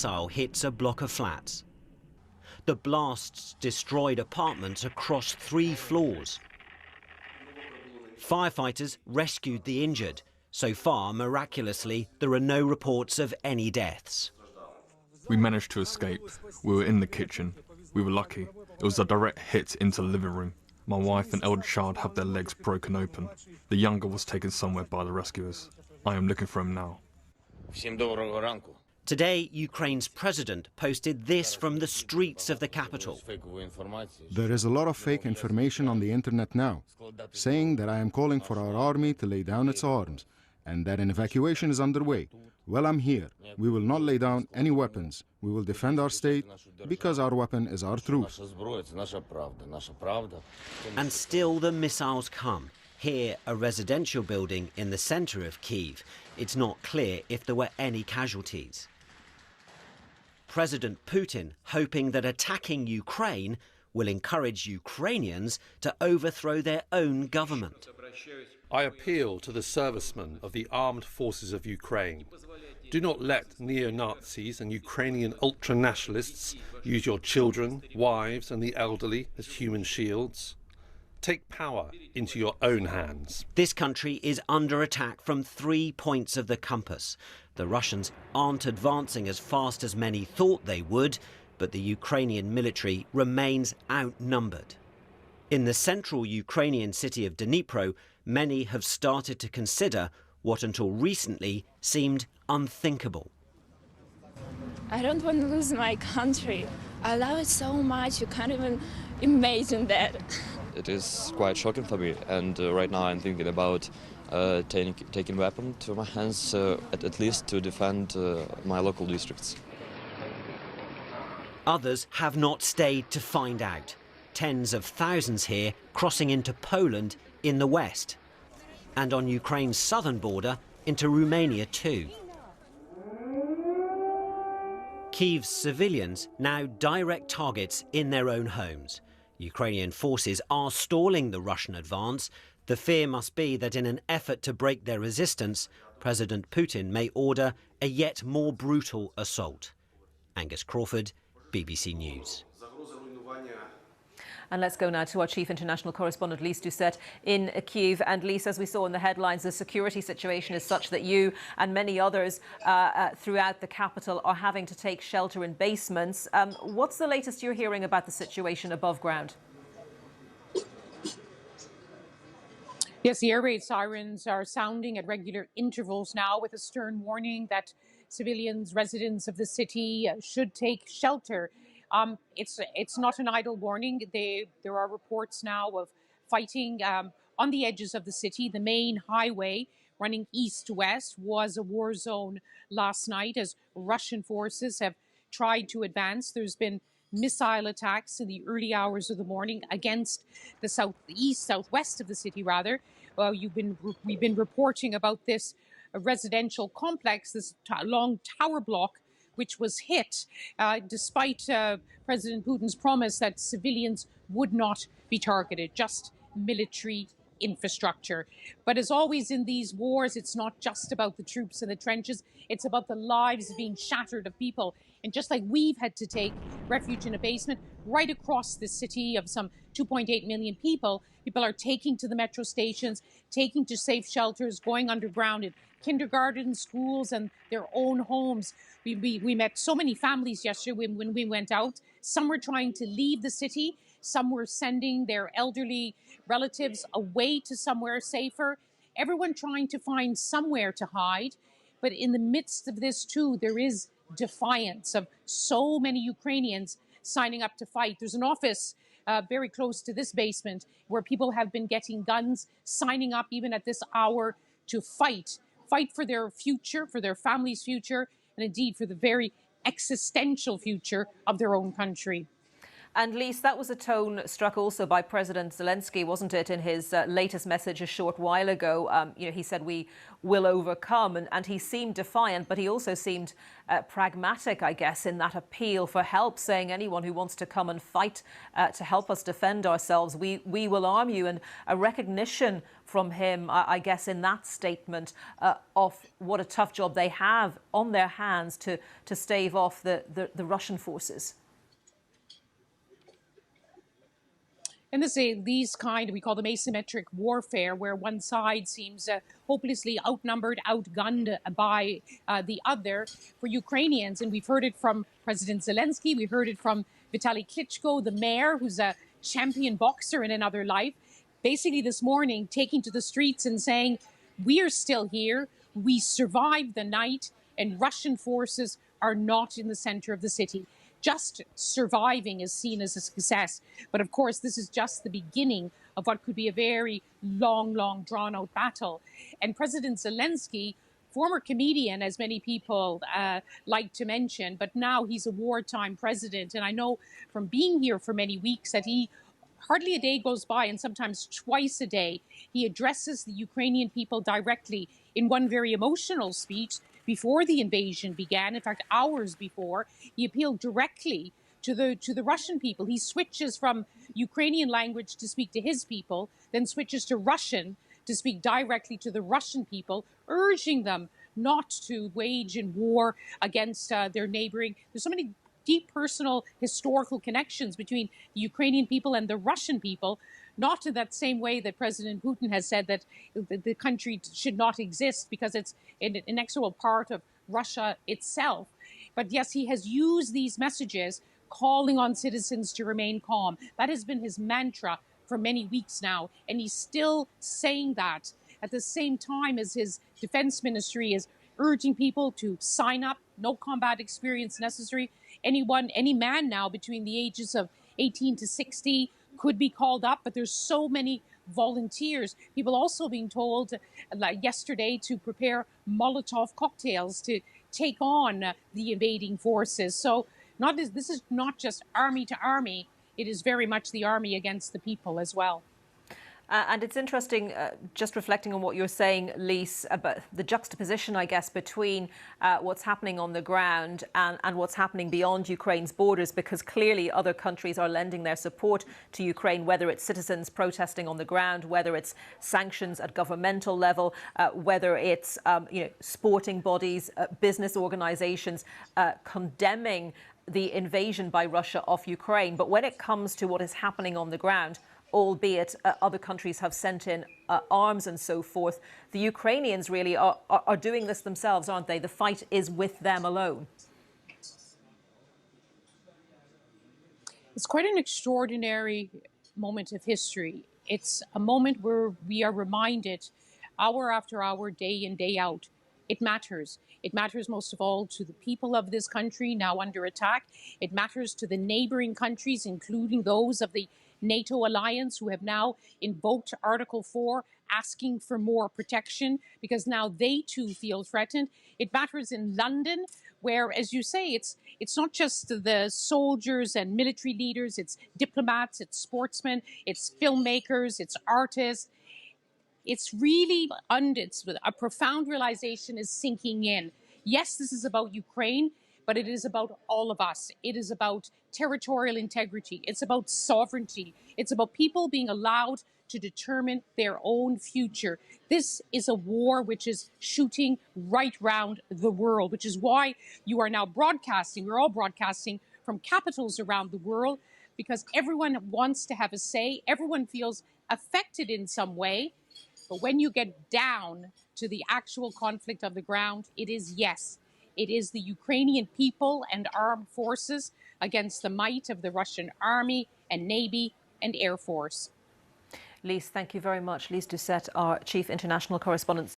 missile hits a block of flats. The blasts destroyed apartments across 3 floors. Firefighters rescued the injured. So far, miraculously, there are no reports of any deaths. We managed to escape. We were in the kitchen. We were lucky. It was a direct hit into the living room. My wife and elder child have their legs broken open. The younger was taken somewhere by the rescuers. I am looking for him now. Today, Ukraine's president posted this from the streets of the capital. There is a lot of fake information on the internet now, saying that I am calling for our army to lay down its arms and that an evacuation is underway. Well, I'm here. We will not lay down any weapons. We will defend our state because our weapon is our truth. And still the missiles come. Here, a residential building in the center of Kyiv. It's not clear if there were any casualties. President Putin hoping that attacking Ukraine will encourage Ukrainians to overthrow their own government. I appeal to the servicemen of the armed forces of Ukraine. Do not let neo-Nazis and Ukrainian ultra-nationalists use your children, wives and the elderly as human shields. Take power into your own hands. This country is under attack from 3 points of the compass. The Russians aren't advancing as fast as many thought they would, but the Ukrainian military remains outnumbered. In the central Ukrainian city of Dnipro, many have started to consider what until recently seemed unthinkable. I don't want to lose my country. I love it so much, you can't even imagine that. It is quite shocking for me, and right now I'm thinking about taking weapon to my hands, at least to defend my local districts. Others have not stayed to find out. Tens of thousands here crossing into Poland in the west, and on Ukraine's southern border into Romania too. Kyiv's civilians now direct targets in their own homes. Ukrainian forces are stalling the Russian advance. The fear must be that in an effort to break their resistance, President Putin may order a yet more brutal assault. Angus Crawford, BBC News. And let's go now to our chief international correspondent, Lise Doucet, in Kyiv. And Lise, as we saw in the headlines, the security situation is such that you and many others throughout the capital are having to take shelter in basements. What's the latest you're hearing about the situation above ground? Yes, the air raid sirens are sounding at regular intervals now, with a stern warning that civilians, residents of the city should take shelter. It's not an idle warning. There are reports now of fighting on the edges of the city. The main highway running east-west was a war zone last night as Russian forces have tried to advance. There's been missile attacks in the early hours of the morning against the southwest of the city, rather. We've been reporting about this residential complex, this long tower block, which was hit despite President Putin's promise that civilians would not be targeted, just military infrastructure. But as always in these wars, it's not just about the troops in the trenches, it's about the lives being shattered of people. And just like we've had to take refuge in a basement, right across the city of some 2.8 million people, people are taking to the metro stations, taking to safe shelters, going underground in kindergartens, schools, and their own homes. We met so many families yesterday when we went out. Some were trying to leave the city. Some were sending their elderly relatives away to somewhere safer. Everyone trying to find somewhere to hide. But in the midst of this, too, there is defiance of so many Ukrainians signing up to fight. There's an office very close to this basement where people have been getting guns, signing up even at this hour to fight for their future, for their family's future, and indeed for the very existential future of their own country. And Lise, that was a tone struck also by President Zelensky, wasn't it, in his latest message a short while ago? He said we will overcome, and he seemed defiant, but he also seemed pragmatic, I guess, in that appeal for help, saying anyone who wants to come and fight to help us defend ourselves, we will arm you. And a recognition from him, I guess, in that statement of what a tough job they have on their hands to stave off the Russian forces. And these kind, we call them asymmetric warfare, where one side seems hopelessly outnumbered, outgunned by the other. For Ukrainians, and we've heard it from President Zelensky, we heard it from Vitaly Klitschko, the mayor, who's a champion boxer in another life, basically this morning taking to the streets and saying, we are still here, we survived the night, and Russian forces are not in the center of the city. Just surviving is seen as a success. But of course, this is just the beginning of what could be a very long, drawn-out battle. And President Zelensky, former comedian, as many people like to mention, but now he's a wartime president. And I know from being here for many weeks that he hardly a day goes by, and sometimes twice a day, he addresses the Ukrainian people directly in one very emotional speech before the invasion began. In fact, hours before, he appealed directly to the Russian people. He switches from Ukrainian language to speak to his people, then switches to Russian to speak directly to the Russian people, urging them not to wage in war against their neighboring. There's so many deep personal historical connections between the Ukrainian people and the Russian people, not in that same way that President Putin has said that the country should not exist because it's an inexorable part of Russia itself. But yes, he has used these messages calling on citizens to remain calm. That has been his mantra for many weeks now, and he's still saying that at the same time as his defense ministry is urging people to sign up, no combat experience necessary. Any man now between the ages of 18 to 60 could be called up, but there's so many volunteers. People also being told like yesterday to prepare Molotov cocktails to take on the invading forces. So this is not just army to army, it is very much the army against the people as well. And it's interesting, just reflecting on what you're saying, Lise, about the juxtaposition, I guess, between what's happening on the ground and what's happening beyond Ukraine's borders, because clearly other countries are lending their support to Ukraine, whether it's citizens protesting on the ground, whether it's sanctions at governmental level, whether it's sporting bodies, business organizations condemning the invasion by Russia of Ukraine. But when it comes to what is happening on the ground, albeit other countries have sent in arms and so forth, the Ukrainians really are doing this themselves, aren't they? The fight is with them alone. It's quite an extraordinary moment of history. It's a moment where we are reminded hour after hour, day in, day out, it matters. It matters most of all to the people of this country now under attack. It matters to the neighboring countries, including those of the NATO alliance, who have now invoked Article 4, asking for more protection because now they too feel threatened. It matters in London, where, as you say, it's not just the soldiers and military leaders, it's diplomats, it's sportsmen, it's filmmakers, it's artists. It's really a profound realization is sinking in. Yes, this is about Ukraine, but it is about all of us. It is about territorial integrity. It's about sovereignty. It's about people being allowed to determine their own future. This is a war which is shooting right round the world, which is why you are now broadcasting. We're all broadcasting from capitals around the world because everyone wants to have a say. Everyone feels affected in some way. But when you get down to the actual conflict of the ground, it is the Ukrainian people and armed forces against the might of the Russian army and navy and air force. Lise, thank you very much. Lise Doucette, our chief international correspondent.